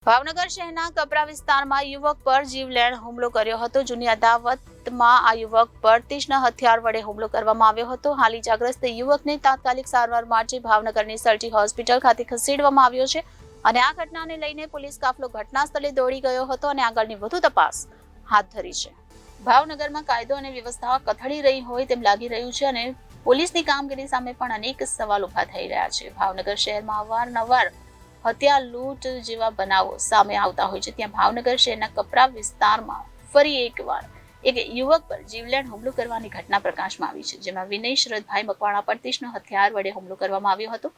ભાવનગર શહેરના કપરા વિસ્તારમાં યુવક પર જીવલેણ હુમલો કર્યો હતો. જૂની અદાવતમાં આ યુવક પર તીક્ષ્ણ હથિયાર વડે હુમલો કરવામાં આવ્યો હતો. હાલ ઇજાગ્રસ્ત યુવકને તાત્કાલિક સારવાર માટે ભાવનગરની સલટી હોસ્પિટલ ખાતે ખસેડવામાં આવ્યો છે અને આ ઘટનાને લઈને પોલીસ કાફલો ઘટના સ્થળે દોડી ગયો હતો અને આગળની વધુ તપાસ હાથ ધરી છે. ભાવનગરમાં કાયદો અને વ્યવસ્થા કથળી રહી હોય તેમ લાગી રહ્યું છે અને પોલીસની કામગીરી સામે પણ અનેક સવાલ ઉભા થઈ રહ્યા છે. ભાવનગર શહેરમાં અવારનવાર હત્યા લૂંટ જેવા બનાવો સામે આવતા હોય છે. ત્યાં ભાવનગર શહેરના કપરા વિસ્તારમાં ફરી એકવાર એક યુવક પર જીવલેણ હુમલો કરવાની ઘટના પ્રકાશમાં આવી છે, જેમાં વિનય શરદભાઈ મકવાણા પર તીક્ષ્ણ હથિયાર વડે હુમલો કરવામાં આવ્યો હતો.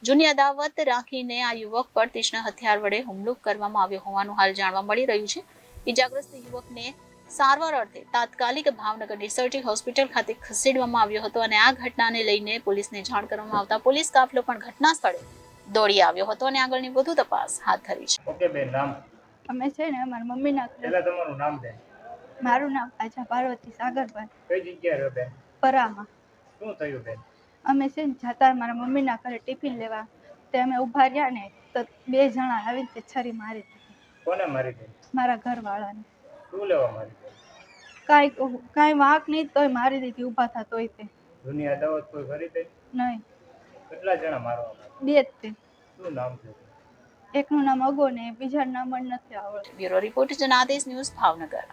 જૂની અદાવત રાખીને આ યુવક પર તીક્ષ્ણ હથિયાર વડે હુમલો કરવામાં આવ્યો હોવાનું હાલ જાણવા મળી રહ્યું છે. ઇજાગ્રસ્ત યુવકને સારવાર અર્થે તાત્કાલિક ભાવનગરની સલટી હોસ્પિટલ ખાતે ખસેડવામાં આવ્યો હતો અને આ ઘટનાને લઈને પોલીસને જાણ કરવામાં આવતા પોલીસ કાફલો પણ ઘટના સ્થળે દોડી આવ્યો હતો અને આગળની વધુ તપાસ હાથ ધરી છે. ઓકે બેન, નામ? અમે છે ને અમારા મમ્મીના ઘરે. પહેલા તમારું નામ દે. મારું નામ આજા પાર્વતી સાગરભાઈ. કઈ જગ્યાએ રહો બેન? પરામાં. શું થયું બેન? અમે છે ને જતા મારા મમ્મીના ઘરે ટિફિન લેવા, તે અમે ઊભા રહ્યા ને તો બે જણા આવીને તે છરી મારી દીધી. કોને મારી બેન? મારા ઘરવાળાને. શું લેવા મારી બેન? કાંઈ વાંક નહીં તોય મારી દીધી, ઊભા થા તોય તે. જૂની અદાવત કોઈ કરી બેન? નહીં. કેટલા જણા મારવા? બે જ તે. શું નામ છે? એકનું નામ અગો ને બીજાનું નામ મને નથી આવડતું. Bureau report Janadesh news Bhavnagar.